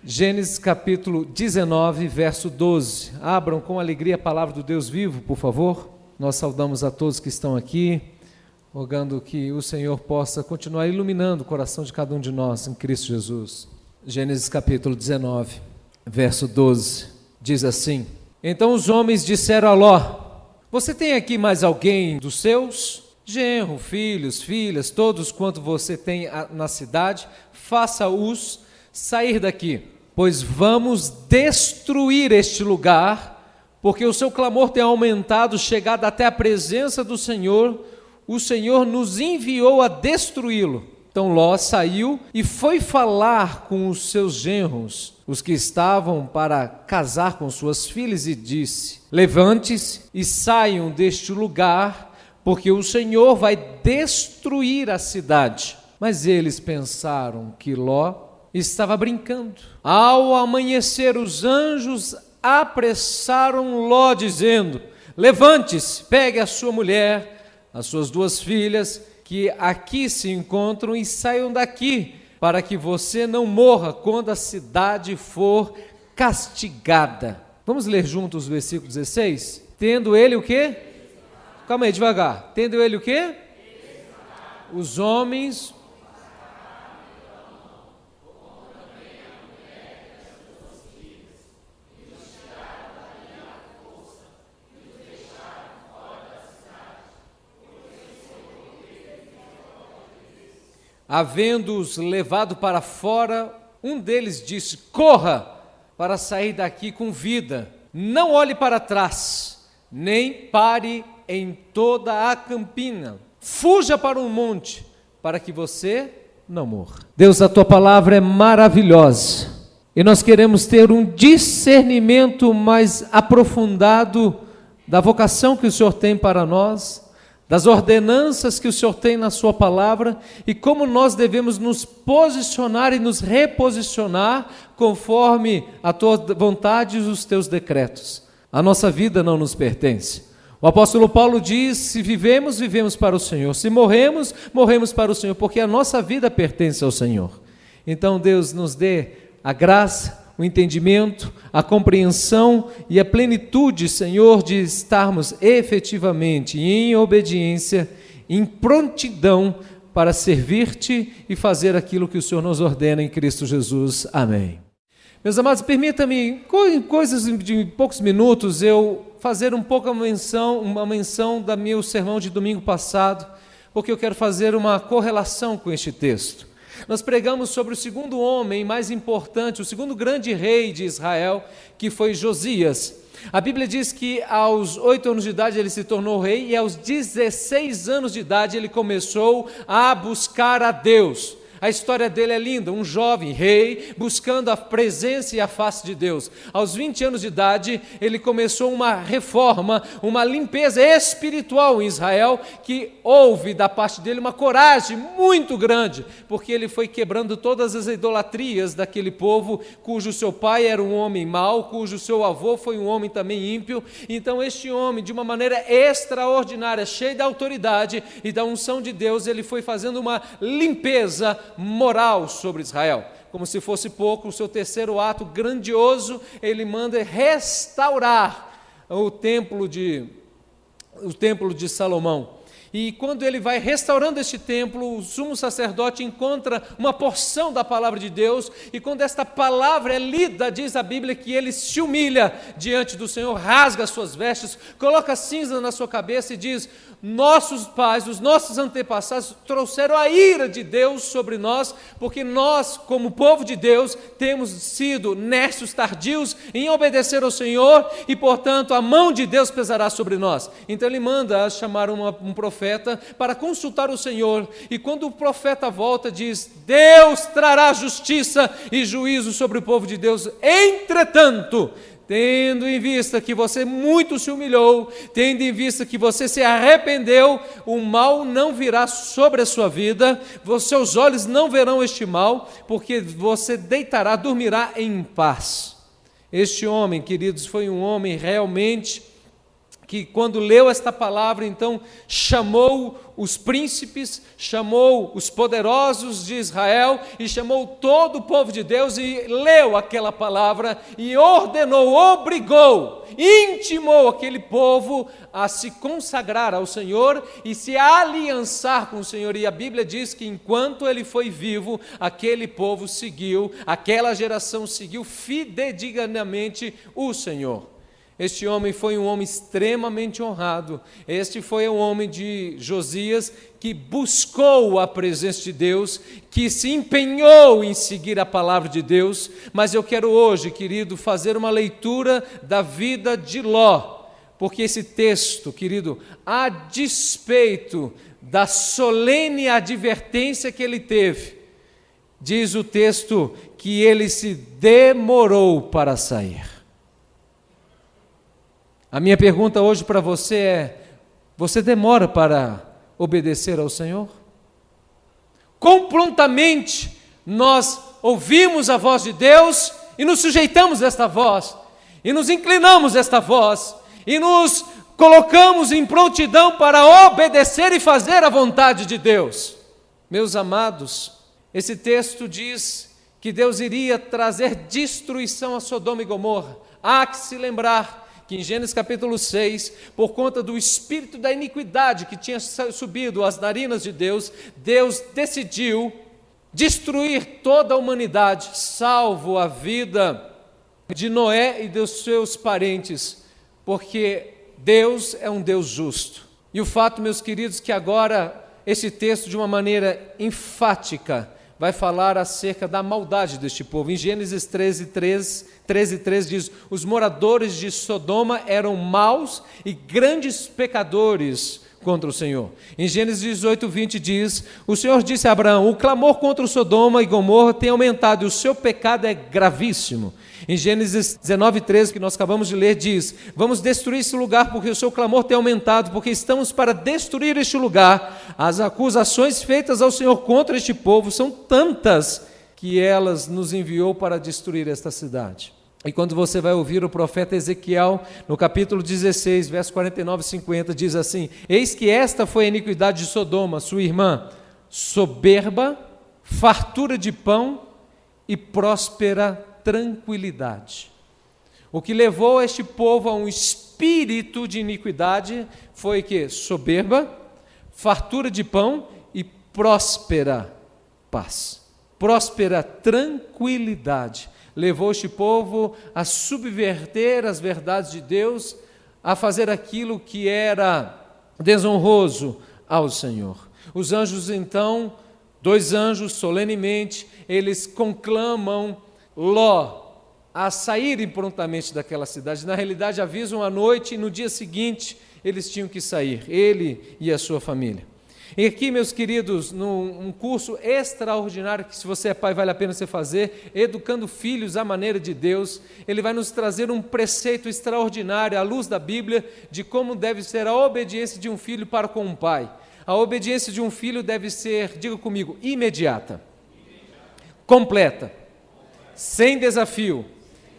Gênesis capítulo 19, verso 12. Abram com alegria a palavra do Deus vivo, por favor. Nós saudamos a todos que estão aqui, rogando que o Senhor possa continuar iluminando o coração de cada um de nós em Cristo Jesus. Gênesis capítulo 19, verso 12, diz assim: Então os homens disseram a Ló: Você tem aqui mais alguém dos seus? Genro, filhos, filhas, todos quanto você tem na cidade, faça-os sair daqui, pois vamos destruir este lugar, porque o seu clamor tem aumentado, chegado até a presença do Senhor, o Senhor nos enviou a destruí-lo. Então Ló saiu e foi falar com os seus genros, os que estavam para casar com suas filhas, e disse: Levante-se e saiam deste lugar, porque o Senhor vai destruir a cidade. Mas eles pensaram que Ló estava brincando. Ao amanhecer, os anjos apressaram Ló, dizendo: Levante-se, pegue a sua mulher, as suas duas filhas, que aqui se encontram, e saiam daqui, para que você não morra quando a cidade for castigada. Vamos ler juntos o versículo 16? Tendo ele o quê? Calma aí, devagar. Tendo ele o quê? Os homens... Havendo-os levado para fora, um deles disse: Corra para sair daqui com vida, não olhe para trás, nem pare em toda a campina, fuja para um monte, para que você não morra. Deus, a tua palavra é maravilhosa, e nós queremos ter um discernimento mais aprofundado da vocação que o Senhor tem para nós, das ordenanças que o Senhor tem na sua palavra, e como nós devemos nos posicionar e nos reposicionar conforme a tua vontade e os teus decretos. A nossa vida não nos pertence. O apóstolo Paulo diz: se vivemos, vivemos para o Senhor, se morremos, morremos para o Senhor, porque a nossa vida pertence ao Senhor. Então Deus nos dê a graça, o entendimento, a compreensão e a plenitude, Senhor, de estarmos efetivamente em obediência, em prontidão para servir-te e fazer aquilo que o Senhor nos ordena em Cristo Jesus. Amém. Meus amados, permita-me, em coisas de poucos minutos, eu fazer uma menção do meu sermão de domingo passado, porque eu quero fazer uma correlação com este texto. Nós pregamos sobre o segundo homem mais importante, o segundo grande rei de Israel, que foi Josias. A Bíblia diz que aos 8 anos de idade ele se tornou rei, e aos 16 anos de idade ele começou a buscar a Deus. A história dele é linda, um jovem rei buscando a presença e a face de Deus. Aos 20 anos de idade, ele começou uma reforma, uma limpeza espiritual em Israel, que houve da parte dele uma coragem muito grande, porque ele foi quebrando todas as idolatrias daquele povo, cujo seu pai era um homem mau, cujo seu avô foi um homem também ímpio. Então este homem, de uma maneira extraordinária, cheio da autoridade e da unção de Deus, ele foi fazendo uma limpeza moral sobre Israel. Como se fosse pouco, o seu terceiro ato grandioso, ele manda restaurar o templo de Salomão. E quando ele vai restaurando este templo, o sumo sacerdote encontra uma porção da palavra de Deus, e quando esta palavra é lida, diz a Bíblia que ele se humilha diante do Senhor, rasga as suas vestes, coloca cinza na sua cabeça e diz: nossos pais, os nossos antepassados trouxeram a ira de Deus sobre nós, porque nós, como povo de Deus, temos sido necios, tardios em obedecer ao Senhor, e portanto a mão de Deus pesará sobre nós. Então ele manda chamar um profeta para consultar o Senhor, e quando o profeta volta, diz: Deus trará justiça e juízo sobre o povo de Deus. Entretanto, tendo em vista que você muito se humilhou, tendo em vista que você se arrependeu, o mal não virá sobre a sua vida, seus olhos não verão este mal, porque você deitará, dormirá em paz. Este homem, queridos, foi um homem realmente que, quando leu esta palavra, então chamou os príncipes, chamou os poderosos de Israel e chamou todo o povo de Deus e leu aquela palavra e ordenou, obrigou, intimou aquele povo a se consagrar ao Senhor e se aliançar com o Senhor. E a Bíblia diz que enquanto ele foi vivo, aquele povo seguiu, aquela geração seguiu fidedignamente o Senhor. Este homem foi um homem extremamente honrado. Este foi o homem de Josias que buscou a presença de Deus, que se empenhou em seguir a palavra de Deus. Mas eu quero hoje, querido, fazer uma leitura da vida de Ló, porque esse texto, querido, a despeito da solene advertência que ele teve, diz o texto que ele se demorou para sair. A minha pergunta hoje para você é: você demora para obedecer ao Senhor? Quão prontamente nós ouvimos a voz de Deus e nos sujeitamos a esta voz, e nos inclinamos a esta voz, e nos colocamos em prontidão para obedecer e fazer a vontade de Deus? Meus amados, esse texto diz que Deus iria trazer destruição a Sodoma e Gomorra. Há que se lembrar que em Gênesis capítulo 6, por conta do espírito da iniquidade que tinha subido às narinas de Deus, Deus decidiu destruir toda a humanidade, salvo a vida de Noé e dos seus parentes, porque Deus é um Deus justo. E o fato, meus queridos, que agora esse texto, de uma maneira enfática, vai falar acerca da maldade deste povo. Em Gênesis 13:3 diz: os moradores de Sodoma eram maus e grandes pecadores contra o Senhor. Em Gênesis 18:20 diz: o Senhor disse a Abraão: o clamor contra o Sodoma e Gomorra tem aumentado e o seu pecado é gravíssimo. Em Gênesis 19:13, que nós acabamos de ler, diz: vamos destruir esse lugar porque o seu clamor tem aumentado, porque estamos para destruir este lugar. As acusações feitas ao Senhor contra este povo são tantas que elas nos enviou para destruir esta cidade. E quando você vai ouvir o profeta Ezequiel, no capítulo 16, verso 49 e 50, diz assim: eis que esta foi a iniquidade de Sodoma, sua irmã, soberba, fartura de pão e próspera tranquilidade. O que levou este povo a um espírito de iniquidade foi que? Soberba, fartura de pão e próspera paz, próspera tranquilidade. Levou este povo a subverter as verdades de Deus, a fazer aquilo que era desonroso ao Senhor. Os anjos então, 2 anjos solenemente, eles conclamam Ló a saírem prontamente daquela cidade. Na realidade, avisam à noite e no dia seguinte eles tinham que sair, ele e a sua família. E aqui, meus queridos, num curso extraordinário que, se você é pai, vale a pena você fazer, Educando Filhos à Maneira de Deus, ele vai nos trazer um preceito extraordinário à luz da Bíblia de como deve ser a obediência de um filho para com um pai. A obediência de um filho deve ser, diga comigo, imediata, completa, sem desafio,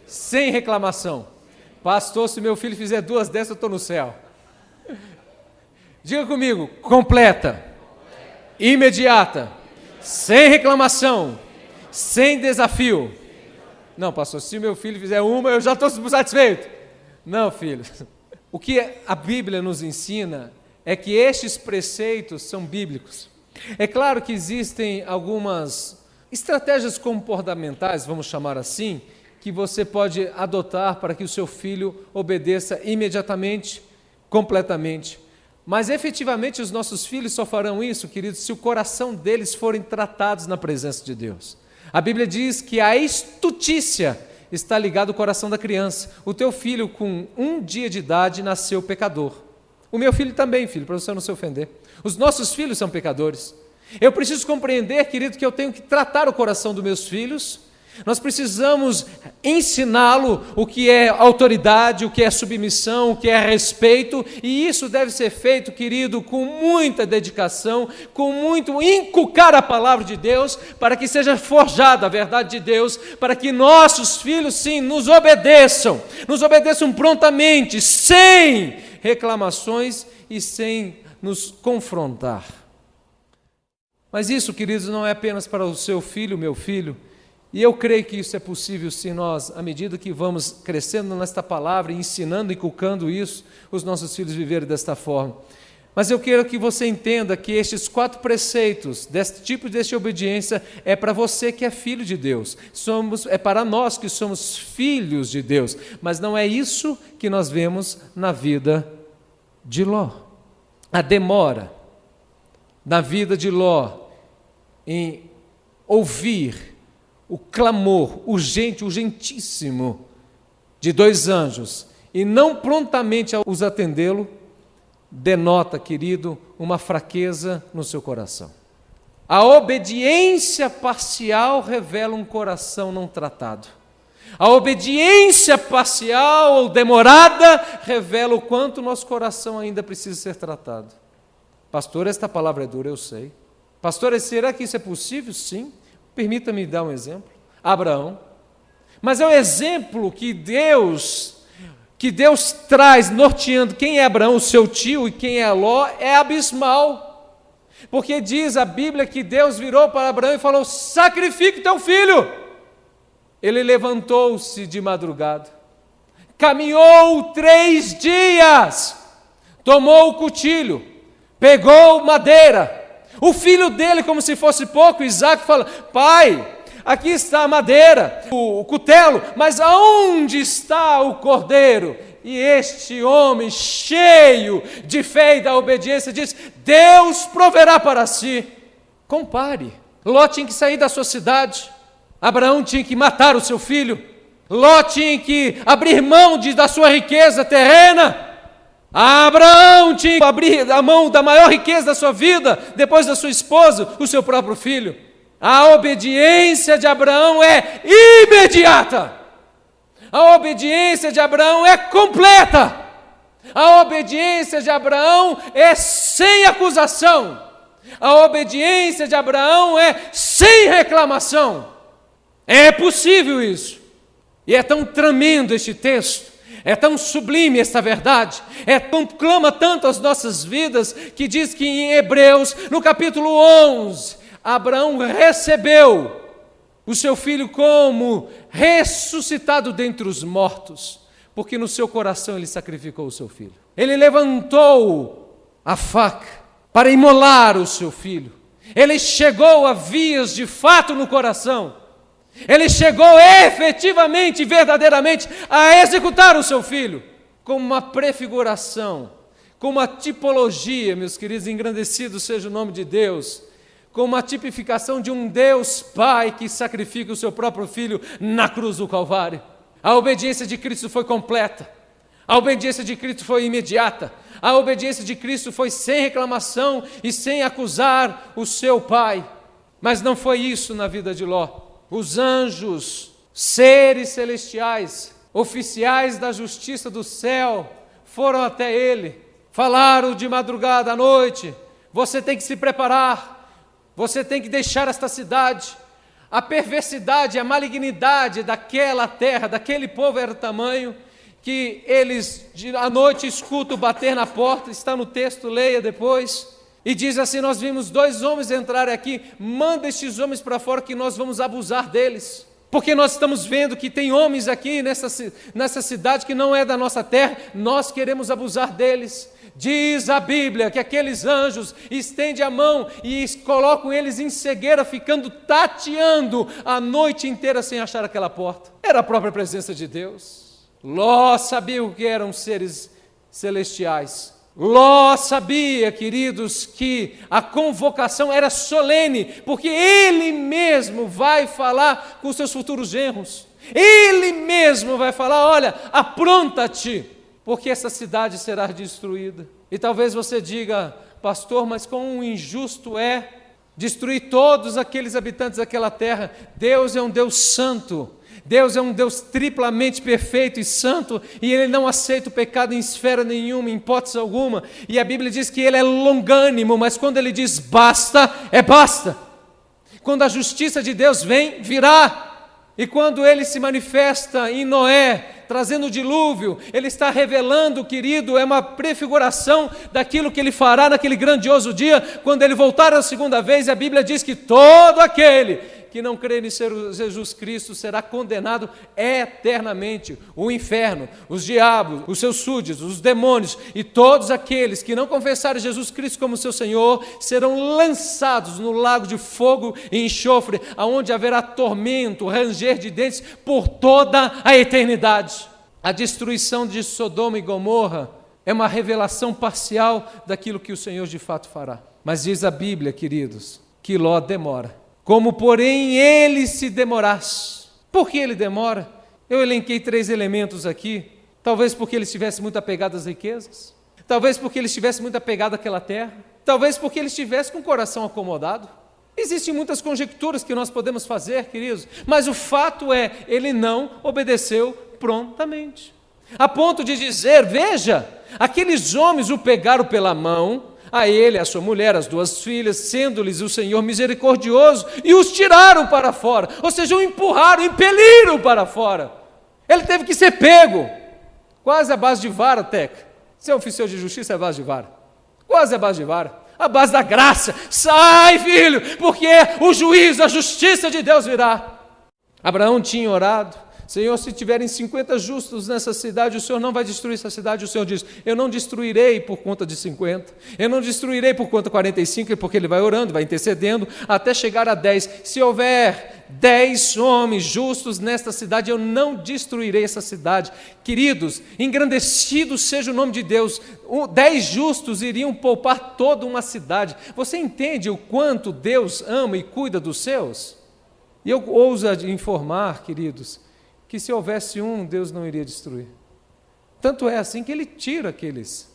sem reclamação. Pastor, se meu filho fizer 2 dessas, eu estou no céu. Diga comigo, completa, imediata, sem reclamação, sem desafio. Não, pastor, se meu filho fizer uma, eu já estou satisfeito. Não, filho. O que a Bíblia nos ensina é que estes preceitos são bíblicos. É claro que existem algumas estratégias comportamentais, vamos chamar assim, que você pode adotar para que o seu filho obedeça imediatamente, completamente. Mas efetivamente os nossos filhos só farão isso, queridos, se o coração deles forem tratados na presença de Deus. A Bíblia diz que a estutícia está ligada ao coração da criança. O teu filho com 1 dia de idade nasceu pecador. O meu filho também, filho, para você não se ofender. Os nossos filhos são pecadores. Eu preciso compreender, querido, que eu tenho que tratar o coração dos meus filhos. Nós precisamos ensiná-lo o que é autoridade, o que é submissão, o que é respeito, e isso deve ser feito, querido, com muita dedicação, com muito inculcar a palavra de Deus, para que seja forjada a verdade de Deus, para que nossos filhos, sim, nos obedeçam prontamente, sem reclamações e sem nos confrontar. Mas isso, queridos, não é apenas para o seu filho, meu filho, e eu creio que isso é possível se nós, à medida que vamos crescendo nesta palavra, ensinando e inculcando isso, os nossos filhos viverem desta forma. Mas eu quero que você entenda que estes 4 preceitos, deste tipo de obediência, é para você que é filho de Deus. É para nós que somos filhos de Deus. Mas não é isso que nós vemos na vida de Ló. A demora na vida de Ló em ouvir o clamor urgentíssimo de 2 anjos e não prontamente os atendê-lo, denota, querido, uma fraqueza no seu coração. A obediência parcial revela um coração não tratado. A obediência parcial ou demorada revela o quanto o nosso coração ainda precisa ser tratado. Pastor, esta palavra é dura, eu sei. Pastor, será que isso é possível? Sim. Permita-me dar um exemplo. Abraão. Mas é o exemplo que Deus traz, norteando quem é Abraão, o seu tio, e quem é Ló, é abismal. Porque diz a Bíblia que Deus virou para Abraão e falou: sacrifique teu filho. Ele levantou-se de madrugada, caminhou 3 dias, tomou o cuchillo, pegou madeira. O filho dele, como se fosse pouco, Isaac, fala: pai, aqui está a madeira, o cutelo, mas aonde está o cordeiro? E este homem, cheio de fé e da obediência, diz: Deus proverá para si. Compare, Ló tinha que sair da sua cidade, Abraão tinha que matar o seu filho, Ló tinha que abrir mão da sua riqueza terrena, Abraão tinha que abrir a mão da maior riqueza da sua vida, depois da sua esposa, o seu próprio filho. A obediência de Abraão é imediata. A obediência de Abraão é completa. A obediência de Abraão é sem acusação. A obediência de Abraão é sem reclamação. É possível isso. E é tão tremendo este texto. É tão sublime esta verdade, clama tanto as nossas vidas, que diz que em Hebreus, no capítulo 11, Abraão recebeu o seu filho como ressuscitado dentre os mortos, porque no seu coração ele sacrificou o seu filho. Ele levantou a faca para imolar o seu filho. Ele chegou a vias de fato no coração. Ele chegou efetivamente e verdadeiramente a executar o seu filho, como uma prefiguração, como uma tipologia, meus queridos, engrandecido seja o nome de Deus, como uma tipificação de um Deus Pai que sacrifica o seu próprio filho na cruz do Calvário. A obediência de Cristo foi completa, a obediência de Cristo foi imediata, a obediência de Cristo foi sem reclamação e sem acusar o seu pai. Mas não foi isso na vida de Ló. Os anjos, seres celestiais, oficiais da justiça do céu, foram até ele, falaram de madrugada à noite: você tem que se preparar, você tem que deixar esta cidade. A perversidade, a malignidade daquela terra, daquele povo era tamanho que eles à noite escutam bater na porta, está no texto, leia depois. E diz assim: nós vimos 2 homens entrarem aqui, manda estes homens para fora que nós vamos abusar deles. Porque nós estamos vendo que tem homens aqui nessa cidade que não é da nossa terra, nós queremos abusar deles. Diz a Bíblia que aqueles anjos estendem a mão e colocam eles em cegueira, ficando tateando a noite inteira sem achar aquela porta. Era a própria presença de Deus. Ló sabia o que eram seres celestiais. Ló sabia, queridos, que a convocação era solene, porque ele mesmo vai falar com os seus futuros genros. Ele mesmo vai falar: olha, apronta-te, porque essa cidade será destruída. E talvez você diga: pastor, mas quão injusto é destruir todos aqueles habitantes daquela terra. Deus é um Deus santo. Deus é um Deus triplamente perfeito e santo, e Ele não aceita o pecado em esfera nenhuma, em hipótese alguma. E a Bíblia diz que Ele é longânimo, mas quando Ele diz basta, é basta. Quando a justiça de Deus vem, virá. E quando Ele se manifesta em Noé, trazendo o dilúvio, ele está revelando, querido, é uma prefiguração daquilo que ele fará naquele grandioso dia, quando ele voltar a segunda vez. A Bíblia diz que todo aquele que não crê em Jesus Cristo será condenado eternamente. O inferno, os diabos, os seus súditos, os demônios e todos aqueles que não confessarem Jesus Cristo como seu Senhor serão lançados no lago de fogo e enxofre, aonde haverá tormento, ranger de dentes por toda a eternidade. A destruição de Sodoma e Gomorra é uma revelação parcial daquilo que o Senhor de fato fará. Mas diz a Bíblia, queridos, que Ló demora. Como, porém, ele se demorasse. Por que ele demora? Eu elenquei 3 elementos aqui. Talvez porque ele estivesse muito apegado às riquezas. Talvez porque ele estivesse muito apegado àquela terra. Talvez porque ele estivesse com o coração acomodado. Existem muitas conjecturas que nós podemos fazer, queridos. Mas o fato é, ele não obedeceu prontamente. A ponto de dizer, veja, aqueles homens o pegaram pela mão, a ele, a sua mulher, as 2 filhas, sendo-lhes o Senhor misericordioso, e os tiraram para fora, ou seja, o empurraram, impeliram para fora. Ele teve que ser pego, quase à base de vara, Teca. Ser oficial de justiça é a base de vara, quase a base de vara, a base da graça. Sai, filho, porque o juízo, a justiça de Deus virá. Abraão tinha orado, Senhor, se tiverem 50 justos nessa cidade, o Senhor não vai destruir essa cidade. O Senhor diz, eu não destruirei por conta de 50, eu não destruirei por conta de 45, porque ele vai orando, vai intercedendo, até chegar a 10. Se houver 10 homens justos nesta cidade, eu não destruirei essa cidade. Queridos, engrandecido seja o nome de Deus, 10 justos iriam poupar toda uma cidade. Você entende o quanto Deus ama e cuida dos seus? E eu ouso informar, queridos, que se houvesse um, Deus não iria destruir. Tanto é assim que ele tira aqueles,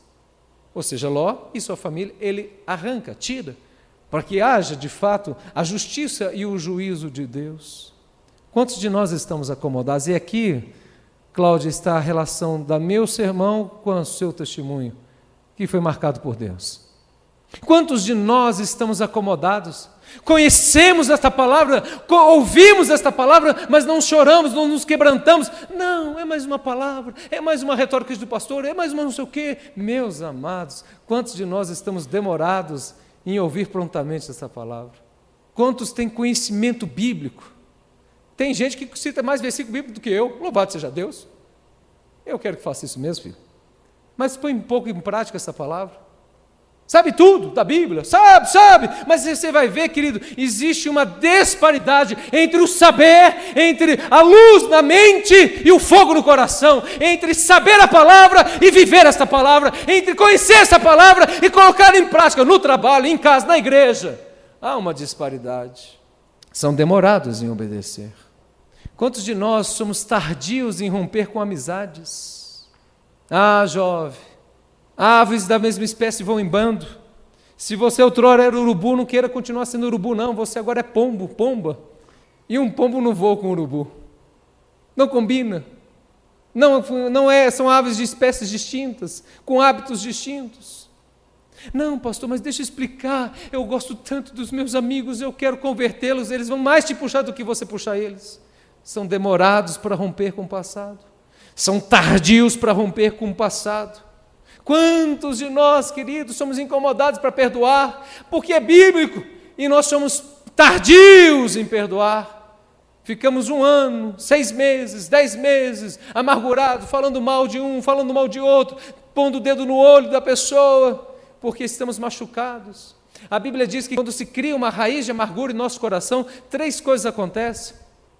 ou seja, Ló e sua família, ele arranca, tira, para que haja de fato a justiça e o juízo de Deus. Quantos de nós estamos acomodados? E aqui, Cláudia, está a relação do meu sermão com o seu testemunho, que foi marcado por Deus. Quantos de nós estamos acomodados? Conhecemos esta palavra, ouvimos esta palavra, mas não choramos, não nos quebrantamos. Não, é mais uma palavra, é mais uma retórica do pastor, é mais uma não sei o quê. Meus amados, quantos de nós estamos demorados em ouvir prontamente essa palavra? Quantos têm conhecimento bíblico? Tem gente que cita mais versículo bíblico do que eu, louvado seja Deus. Eu quero que faça isso mesmo, filho. Mas põe um pouco em prática essa palavra. Sabe tudo da Bíblia, sabe, mas você vai ver, querido, existe uma disparidade entre o saber, entre a luz na mente e o fogo no coração, entre saber a palavra e viver esta palavra, entre conhecer essa palavra e colocar em prática no trabalho, em casa, na igreja. Há uma disparidade. São demorados em obedecer. Quantos de nós somos tardios em romper com amizades? Ah, jovem, aves da mesma espécie vão em bando. Se você outrora era urubu, não queira continuar sendo urubu, não. Você agora é pombo, pomba. E um pombo não voa com um urubu. Não combina. Não é, são aves de espécies distintas, com hábitos distintos. Não, pastor, mas deixa eu explicar. Eu gosto tanto dos meus amigos, eu quero convertê-los. Eles vão mais te puxar do que você puxar eles. São demorados para romper com o passado. São tardios para romper com o passado. Quantos de nós, queridos, somos incomodados para perdoar, porque é bíblico, e nós somos tardios em perdoar. Ficamos 1 ano, 6 meses, 10 meses, amargurados, falando mal de um, falando mal de outro, pondo o dedo no olho da pessoa, porque estamos machucados. A Bíblia diz que quando se cria uma raiz de amargura em nosso coração, 3 coisas acontecem.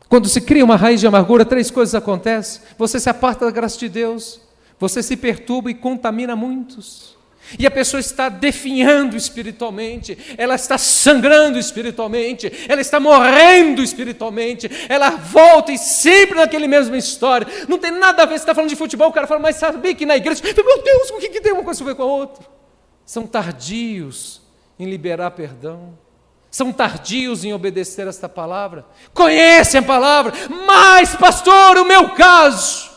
Quando se cria uma raiz de amargura, 3 coisas acontecem. Você se aparta da graça de Deus, você se perturba e contamina muitos. E a pessoa está definhando espiritualmente, ela está sangrando espiritualmente, ela está morrendo espiritualmente, ela volta e sempre naquele mesma história. Não tem nada a ver, você está falando de futebol, o cara fala, mas sabia que na igreja, meu Deus, o que tem uma coisa a ver com a outra? São tardios em liberar perdão, são tardios em obedecer esta palavra, conhecem a palavra, mas pastor, o meu caso...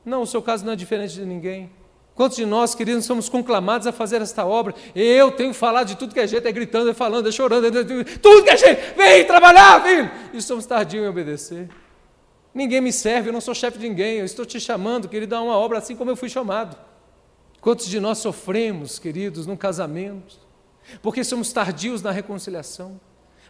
Não, o seu caso não é diferente de ninguém. Quantos de nós, queridos, somos conclamados a fazer esta obra? Eu tenho falado de tudo que é jeito, é gritando, é falando, é chorando, tudo que é jeito, vem trabalhar, filho! E somos tardios em obedecer. Ninguém me serve, eu não sou chefe de ninguém, eu estou te chamando, querido, a uma obra assim como eu fui chamado. Quantos de nós sofremos, queridos, num casamento, porque somos tardios na reconciliação,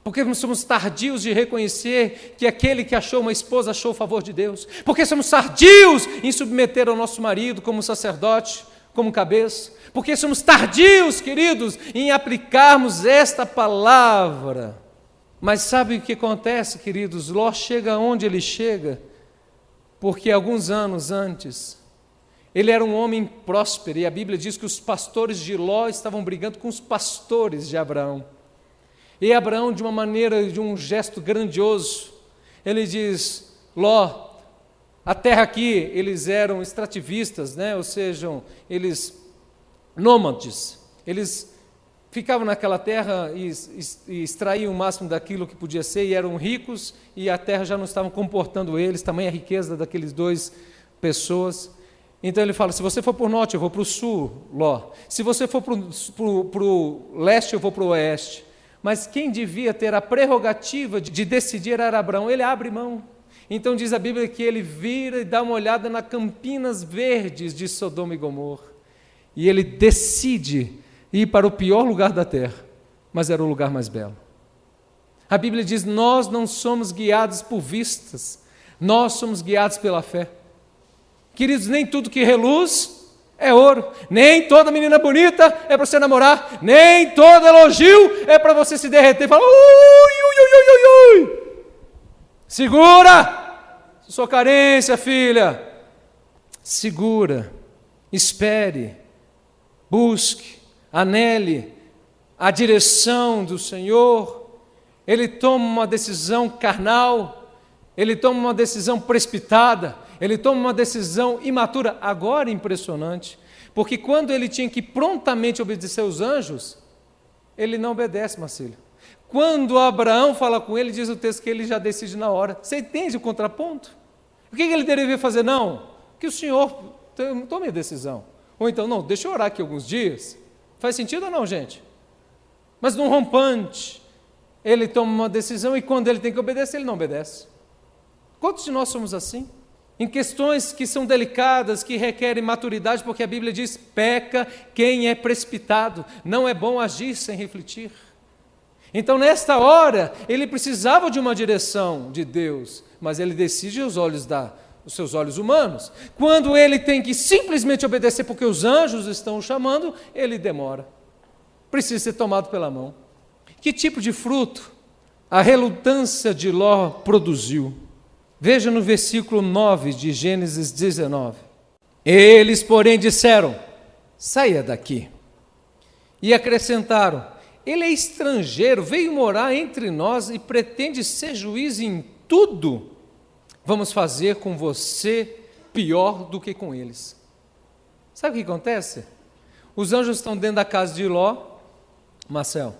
porque somos tardios de reconhecer que aquele que achou uma esposa achou o favor de Deus, porque somos tardios em submeter ao nosso marido como sacerdote, como cabeça, porque somos tardios, queridos, em aplicarmos esta palavra. Mas sabe o que acontece, queridos? Ló chega onde ele chega, porque alguns anos antes, ele era um homem próspero, e a Bíblia diz que os pastores de Ló estavam brigando com os pastores de Abraão. E Abraão, de uma maneira, de um gesto grandioso, ele diz: Ló, a terra aqui, eles eram extrativistas, né? Ou seja, eles nômades, eles ficavam naquela terra e extraíam o máximo daquilo que podia ser, e eram ricos, e a terra já não estava comportando eles, tamanha a riqueza daqueles dois pessoas. Então ele fala: se você for para o norte, eu vou para o sul, Ló. Se você for para o leste, eu vou para o oeste. Mas quem devia ter a prerrogativa de decidir era Abraão. Ele abre mão. Então diz a Bíblia que ele vira e dá uma olhada nas campinas verdes de Sodoma e Gomorra. E ele decide ir para o pior lugar da terra, mas era o lugar mais belo. A Bíblia diz: nós não somos guiados por vistas, nós somos guiados pela fé. Queridos, nem tudo que reluz é ouro, nem toda menina bonita é para você namorar, nem todo elogio é para você se derreter e falar: ui, ui, ui, ui, ui. Segura, sua carência, filha, segura, espere, busque, anele a direção do Senhor. Ele toma uma decisão carnal, ele toma uma decisão precipitada, ele toma uma decisão imatura. Agora impressionante, porque quando ele tinha que prontamente obedecer aos anjos, ele não obedece, Marcílio. Quando Abraão fala com ele, diz o texto que ele já decide na hora. Você entende o contraponto? O que ele deveria fazer? Não, que o Senhor tome a decisão. Ou então, não, deixa eu orar aqui alguns dias. Faz sentido ou não, gente? Mas num rompante, ele toma uma decisão, e quando ele tem que obedecer, ele não obedece. Quantos de nós somos assim? Em questões que são delicadas, que requerem maturidade, porque a Bíblia diz: peca quem é precipitado, não é bom agir sem refletir. Então, nesta hora, ele precisava de uma direção de Deus, mas ele decide os seus olhos humanos. Quando ele tem que simplesmente obedecer porque os anjos estão o chamando, ele demora. Precisa ser tomado pela mão. Que tipo de fruto a relutância de Ló produziu? Veja no versículo 9 de Gênesis 19. Eles, porém, disseram: saia daqui. E acrescentaram: ele é estrangeiro, veio morar entre nós e pretende ser juiz em tudo. Vamos fazer com você pior do que com eles. Sabe o que acontece? Os anjos estão dentro da casa de Ló, Marcel,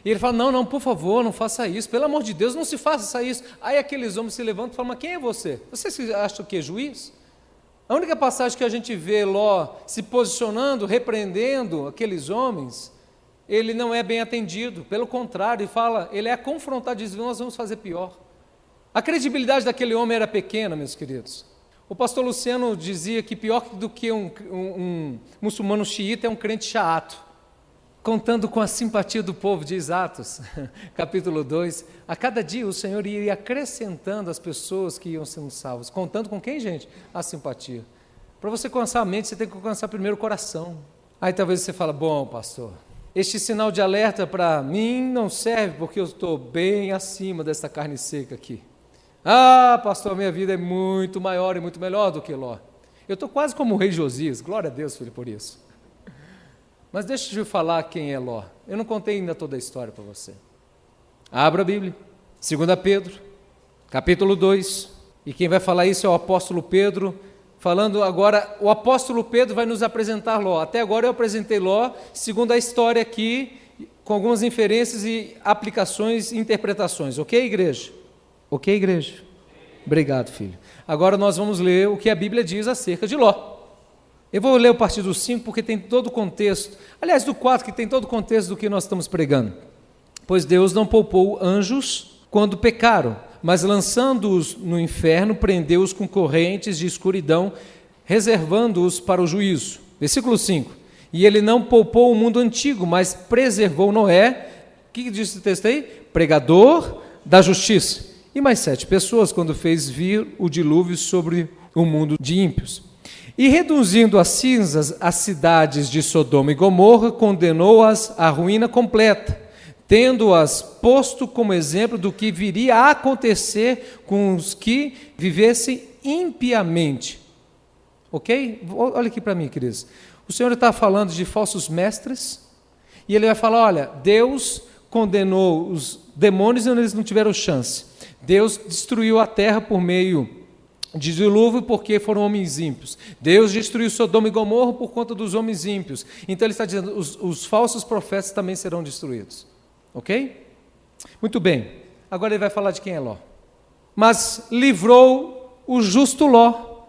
e ele fala: não, por favor, não faça isso, pelo amor de Deus, não se faça isso. Aí aqueles homens se levantam e falam: mas quem é você? Você acha que é juiz? A única passagem que a gente vê Ló se posicionando, repreendendo aqueles homens, ele não é bem atendido, pelo contrário, ele é confrontado, diz: nós vamos fazer pior. A credibilidade daquele homem era pequena, meus queridos. O pastor Luciano dizia que pior do que um muçulmano xiita é um crente chato. Contando com a simpatia do povo, diz Atos, capítulo 2, a cada dia o Senhor iria acrescentando as pessoas que iam sendo salvas. Contando com quem, gente? A simpatia. Para você alcançar a mente, você tem que alcançar primeiro o coração. Aí talvez você fala: bom, pastor, este sinal de alerta para mim não serve, porque eu estou bem acima dessa carne seca aqui. Ah, pastor, a minha vida é muito maior e muito melhor do que Ló. Eu estou quase como o rei Josias, glória a Deus, filho, por isso. Mas deixa eu falar quem é Ló. Eu não contei ainda toda a história para você. Abra a Bíblia, 2 Pedro, capítulo 2, e quem vai falar isso é o apóstolo Pedro, falando agora, o apóstolo Pedro vai nos apresentar Ló. Até agora eu apresentei Ló, segundo a história aqui, com algumas inferências e aplicações e interpretações. Ok, igreja? Ok, igreja? Obrigado, filho. Agora nós vamos ler o que a Bíblia diz acerca de Ló. Eu vou ler o partir do 5 porque tem todo o contexto, aliás, do 4 que tem todo o contexto do que nós estamos pregando. Pois Deus não poupou anjos quando pecaram, mas lançando-os no inferno, prendeu-os com correntes de escuridão, reservando-os para o juízo. Versículo 5. E ele não poupou o mundo antigo, mas preservou Noé. O que diz esse texto aí? Pregador da justiça. E mais 7 pessoas, quando fez vir o dilúvio sobre o mundo de ímpios. E reduzindo a cinzas as cidades de Sodoma e Gomorra, condenou-as à ruína completa, tendo-as posto como exemplo do que viria a acontecer com os que vivessem impiamente. Ok? Olha aqui para mim, queridos. O Senhor está falando de falsos mestres, e ele vai falar, olha, Deus condenou os demônios e eles não tiveram chance. Deus destruiu a terra por meio de dilúvio porque foram homens ímpios. Deus destruiu Sodoma e Gomorra por conta dos homens ímpios. Então ele está dizendo, os falsos profetas também serão destruídos. Ok? Muito bem. Agora ele vai falar de quem é Ló. Mas livrou o justo Ló,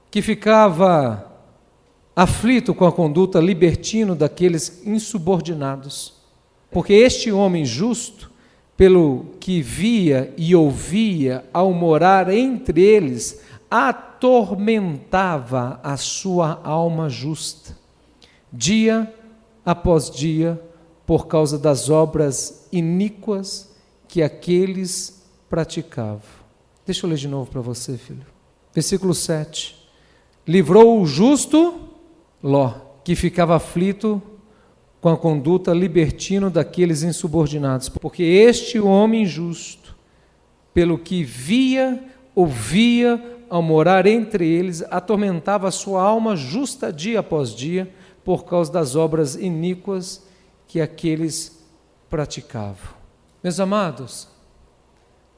que ficava aflito com a conduta libertina daqueles insubordinados. Porque este homem justo, pelo que via e ouvia ao morar entre eles, atormentava a sua alma justa, dia após dia, por causa das obras iníquas que aqueles praticavam. Deixa eu ler de novo para você, filho. Versículo 7. Livrou o justo Ló, que ficava aflito com a conduta libertina daqueles insubordinados, porque este homem justo, pelo que via, ouvia, ao morar entre eles, atormentava a sua alma justa dia após dia, por causa das obras iníquas que aqueles praticavam. Meus amados,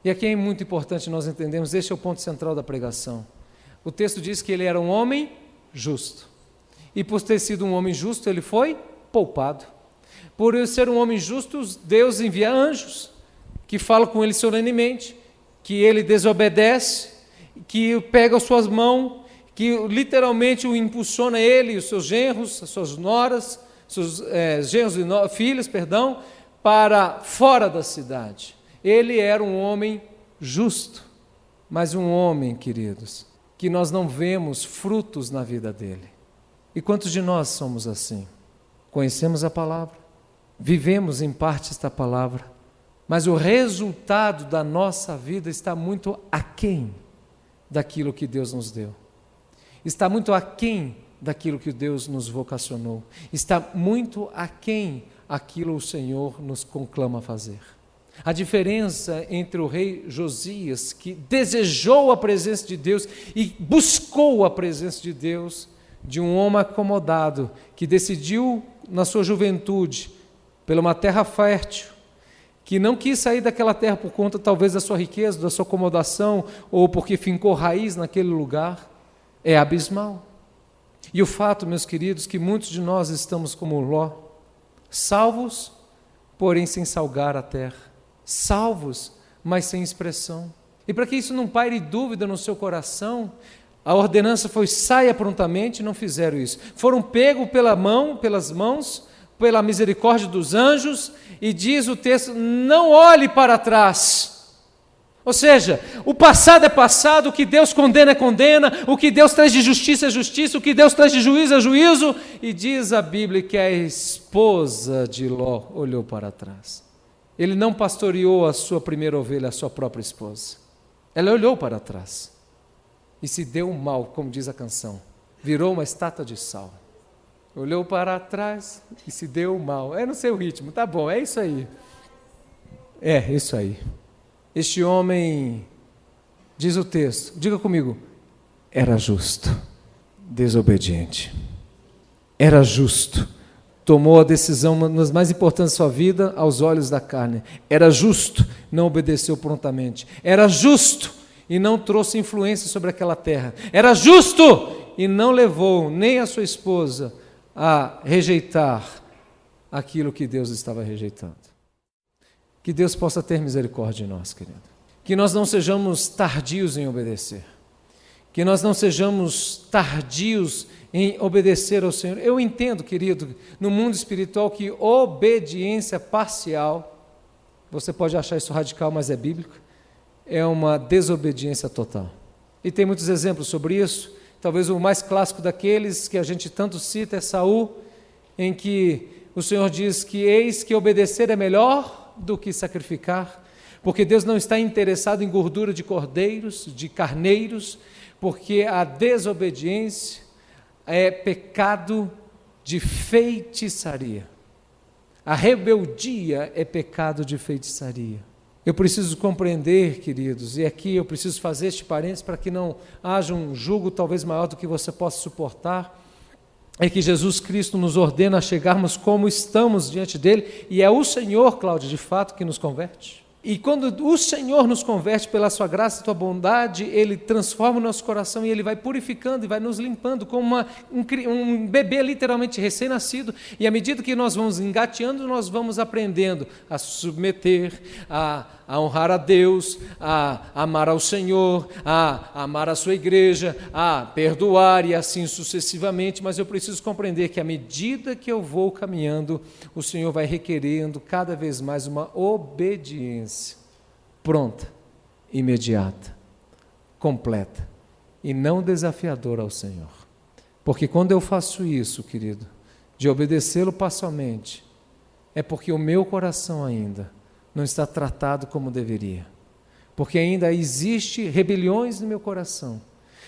e aqui é muito importante nós entendermos, este é o ponto central da pregação. O texto diz que ele era um homem justo, e por ter sido um homem justo, ele foi poupado. Por ele ser um homem justo, Deus envia anjos, que falam com ele solenemente, que ele desobedece, que pega as suas mãos, que literalmente o impulsiona ele, os seus genros, as suas noras, seus genros e filhos, para fora da cidade. Ele era um homem justo, mas um homem, queridos, que nós não vemos frutos na vida dele. E quantos de nós somos assim? Conhecemos a palavra, vivemos em parte esta palavra, mas o resultado da nossa vida está muito aquém daquilo que Deus nos deu. Está muito aquém daquilo que Deus nos vocacionou. Está muito aquém aquilo que o Senhor nos conclama a fazer. A diferença entre o rei Josias, que desejou a presença de Deus e buscou a presença de Deus, de um homem acomodado, que decidiu na sua juventude, pela uma terra fértil, que não quis sair daquela terra por conta talvez da sua riqueza, da sua acomodação, ou porque fincou raiz naquele lugar, é abismal. E o fato, meus queridos, que muitos de nós estamos como Ló, salvos, porém sem salgar a terra, salvos, mas sem expressão. E para que isso não paire dúvida no seu coração, a ordenança foi: saia prontamente, não fizeram isso. Foram pegos pelas mãos, pela misericórdia dos anjos, e diz o texto: não olhe para trás. Ou seja, o passado é passado, o que Deus condena é condena, o que Deus traz de justiça é justiça, o que Deus traz de juízo é juízo, e diz a Bíblia que a esposa de Ló olhou para trás. Ele não pastoreou a sua primeira ovelha, a sua própria esposa. Ela olhou para trás e se deu mal, como diz a canção, virou uma estátua de sal. Olhou para trás e se deu mal. Eu não sei o ritmo, tá bom, é isso aí. É, isso aí. Este homem, diz o texto, diga comigo, era justo, desobediente. Era justo, tomou a decisão, uma das mais importantes da sua vida, aos olhos da carne. Era justo, não obedeceu prontamente. Era justo e não trouxe influência sobre aquela terra. Era justo e não levou nem a sua esposa a rejeitar aquilo que Deus estava rejeitando. Que Deus possa ter misericórdia de nós, querido. Que nós não sejamos tardios em obedecer. Que nós não sejamos tardios em obedecer ao Senhor. Eu entendo, querido, no mundo espiritual, que obediência parcial, você pode achar isso radical, mas é bíblico, é uma desobediência total. E tem muitos exemplos sobre isso. Talvez o mais clássico daqueles que a gente tanto cita é Saul, em que o Senhor diz que eis que obedecer é melhor do que sacrificar, porque Deus não está interessado em gordura de cordeiros, de carneiros, porque a desobediência é pecado de feitiçaria. A rebeldia é pecado de feitiçaria. Eu preciso compreender, queridos, e aqui eu preciso fazer este parênteses para que não haja um jugo talvez maior do que você possa suportar, é que Jesus Cristo nos ordena a chegarmos como estamos diante dele, e é o Senhor, Cláudio, de fato, que nos converte. E quando o Senhor nos converte pela sua graça e sua bondade, Ele transforma o nosso coração e Ele vai purificando e vai nos limpando como um bebê literalmente recém-nascido. E à medida que nós vamos engateando, nós vamos aprendendo a submeter, a honrar a Deus, a amar ao Senhor, a amar a sua igreja, a perdoar e assim sucessivamente. Mas eu preciso compreender que à medida que eu vou caminhando, o Senhor vai requerendo cada vez mais uma obediência pronta, imediata, completa e não desafiadora ao Senhor. Porque quando eu faço isso, querido, de obedecê-lo parcialmente, é porque o meu coração ainda não está tratado como deveria, porque ainda existe rebeliões no meu coração,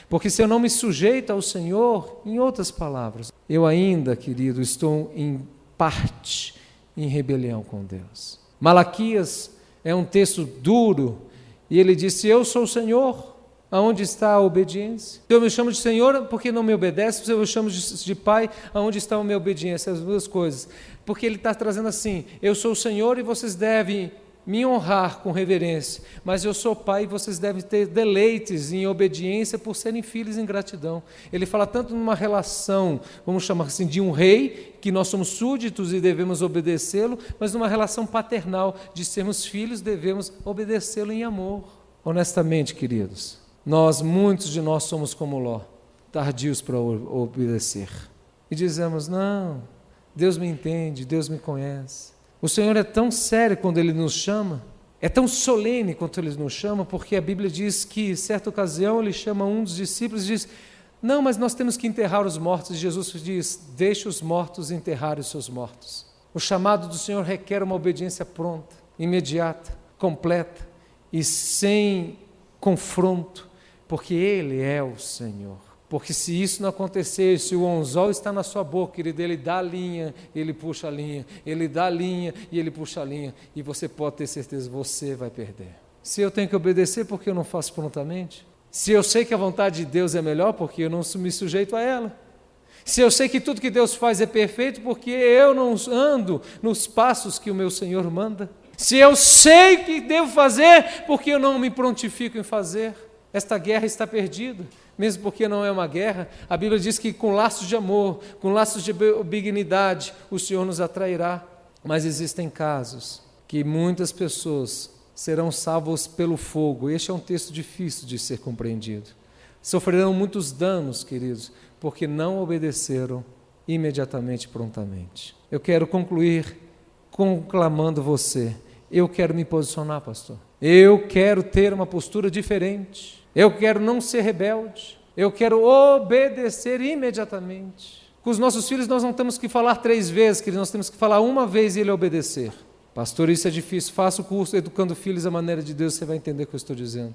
porque se eu não me sujeito ao Senhor, em outras palavras, eu ainda, querido, estou em parte em rebelião com Deus. Malaquias é um texto duro, e ele disse, eu sou o Senhor, aonde está a obediência? Se eu me chamo de Senhor, por que não me obedece? Se eu me chamo de Pai, aonde está a minha obediência? As duas coisas. Porque ele está trazendo assim, eu sou o Senhor e vocês devem me honrar com reverência, mas eu sou Pai e vocês devem ter deleites em obediência por serem filhos em gratidão. Ele fala tanto numa relação, vamos chamar assim, de um rei, que nós somos súditos e devemos obedecê-lo, mas numa relação paternal, de sermos filhos, devemos obedecê-lo em amor. Honestamente, queridos, muitos de nós somos como Ló, tardios para obedecer. E dizemos, não, Deus me entende, Deus me conhece. O Senhor é tão sério quando Ele nos chama, é tão solene quando Ele nos chama, porque a Bíblia diz que, em certa ocasião, Ele chama um dos discípulos e diz, não, mas nós temos que enterrar os mortos. E Jesus diz, deixe os mortos enterrar os seus mortos. O chamado do Senhor requer uma obediência pronta, imediata, completa e sem confronto, porque Ele é o Senhor. Porque se isso não acontecer, se o anzol está na sua boca, querido, ele dá a linha, ele puxa a linha, ele dá a linha e ele puxa a linha, e você pode ter certeza, você vai perder. Se eu tenho que obedecer, por que eu não faço prontamente? Se eu sei que a vontade de Deus é melhor, porque eu não me sujeito a ela? Se eu sei que tudo que Deus faz é perfeito, porque eu não ando nos passos que o meu Senhor manda? Se eu sei que devo fazer, porque eu não me prontifico em fazer? Esta guerra está perdida. Mesmo porque não é uma guerra, a Bíblia diz que com laços de amor, com laços de benignidade, o Senhor nos atrairá. Mas existem casos que muitas pessoas serão salvos pelo fogo. Este é um texto difícil de ser compreendido. Sofrerão muitos danos, queridos, porque não obedeceram imediatamente, prontamente. Eu quero concluir conclamando você. Eu quero me posicionar, pastor. Eu quero ter uma postura diferente. Eu quero não ser rebelde, eu quero obedecer imediatamente. Com os nossos filhos nós não temos que falar 3 vezes, queridos, nós temos que falar uma vez e ele obedecer. Pastor, isso é difícil, faça o curso Educando Filhos à Maneira de Deus, você vai entender o que eu estou dizendo.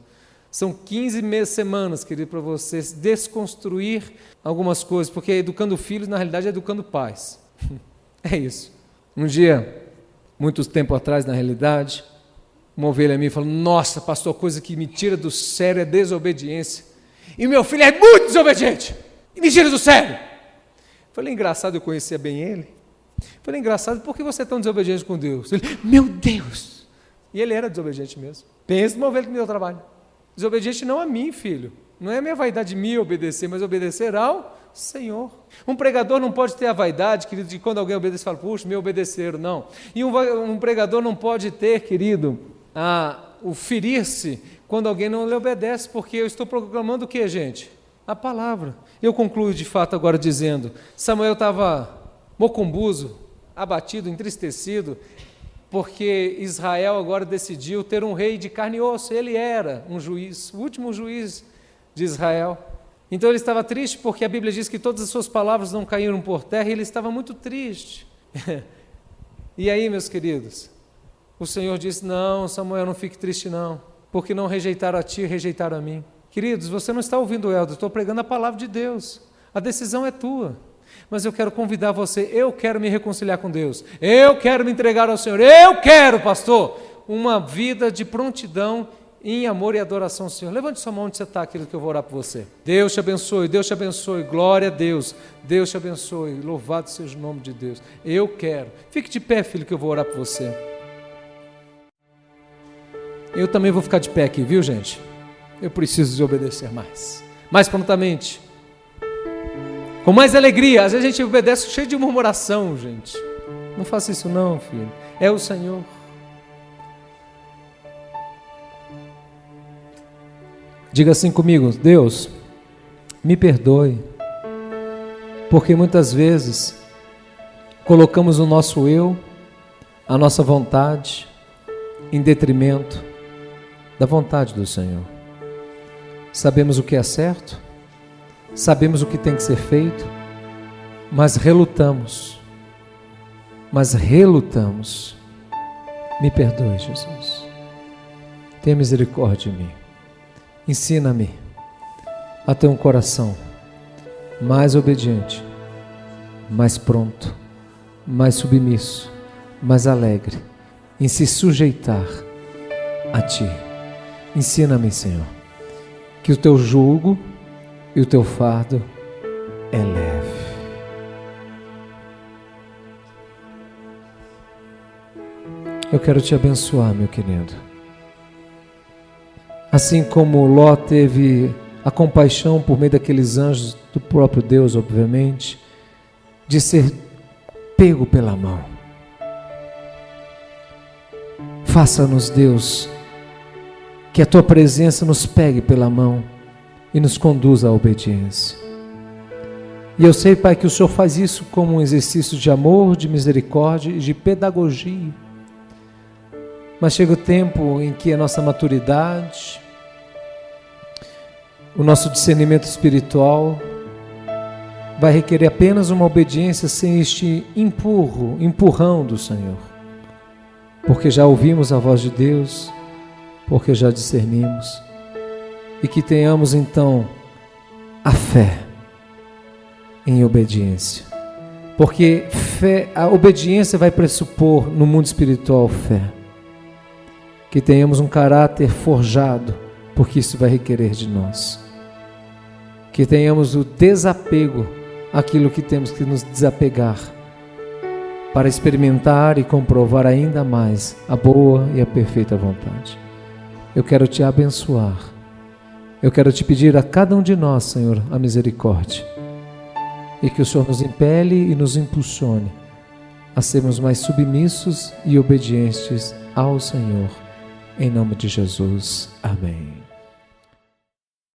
São 15 semanas, querido, para você desconstruir algumas coisas, porque educando filhos, na realidade, é educando pais. É isso. Um dia, muito tempo atrás, na realidade, uma ovelha minha falou, nossa, pastor, a coisa que me tira do sério é desobediência. E meu filho é muito desobediente. E me tira do sério. Falei, engraçado, eu conhecia bem ele. Falei, engraçado, por que você é tão desobediente com Deus? Ele, meu Deus. E ele era desobediente mesmo. Pensa numa ovelha que me deu trabalho. Desobediente não a mim, filho. Não é a minha vaidade de me obedecer, mas obedecer ao Senhor. Um pregador não pode ter a vaidade, querido, de quando alguém obedece, fala, puxa, me obedeceram. Não. E um pregador não pode ter, querido, o ferir-se quando alguém não lhe obedece, porque eu estou proclamando o que, gente? A palavra. Eu concluo de fato agora dizendo, Samuel estava mocumbuso, abatido, entristecido, porque Israel agora decidiu ter um rei de carne e osso. Ele era um juiz, o último juiz de Israel. Então ele estava triste porque a Bíblia diz que todas as suas palavras não caíram por terra, e ele estava muito triste. E aí, meus queridos, o Senhor disse: não, Samuel, não fique triste não, porque não rejeitaram a ti, rejeitaram a mim. Queridos, você não está ouvindo o Helder, eu estou pregando a palavra de Deus. A decisão é tua. Mas eu quero convidar você, eu quero me reconciliar com Deus, eu quero me entregar ao Senhor, eu quero, pastor, uma vida de prontidão em amor e adoração ao Senhor. Levante sua mão onde você está, querido, que eu vou orar por você. Deus te abençoe, glória a Deus, Deus te abençoe, louvado seja o nome de Deus. Eu quero, fique de pé, filho, que eu vou orar por você. Eu também vou ficar de pé aqui, viu, gente? Eu preciso de obedecer mais prontamente, com mais alegria. Às vezes a gente obedece cheio de murmuração, gente. Não faça isso não, filho. É o Senhor. Diga assim comigo: Deus, me perdoe, porque muitas vezes colocamos o nosso eu, a nossa vontade, em detrimento da vontade do Senhor. Sabemos o que é certo, sabemos o que tem que ser feito, mas relutamos. Me perdoe, Jesus. Tenha misericórdia de mim. Ensina-me a ter um coração mais obediente, mais pronto, mais submisso, mais alegre, em se sujeitar a Ti. Ensina-me, Senhor, que o Teu jugo e o Teu fardo é leve. Eu quero Te abençoar, meu querido. Assim como Ló teve a compaixão por meio daqueles anjos do próprio Deus, obviamente, de ser pego pela mão. Faça-nos, Deus, que a Tua presença nos pegue pela mão e nos conduza à obediência. E eu sei, Pai, que o Senhor faz isso como um exercício de amor, de misericórdia e de pedagogia. Mas chega o tempo em que a nossa maturidade, o nosso discernimento espiritual vai requerer apenas uma obediência sem este empurrão do Senhor. Porque já ouvimos a voz de Deus, porque já discernimos. E que tenhamos então a fé em obediência. Porque a obediência vai pressupor no mundo espiritual fé. Que tenhamos um caráter forjado, porque isso vai requerer de nós. Que tenhamos o desapego àquilo que temos que nos desapegar, para experimentar e comprovar ainda mais a boa e a perfeita vontade. Eu quero Te abençoar. Eu quero Te pedir a cada um de nós, Senhor, a misericórdia. E que o Senhor nos impele e nos impulsione a sermos mais submissos e obedientes ao Senhor. Em nome de Jesus. Amém.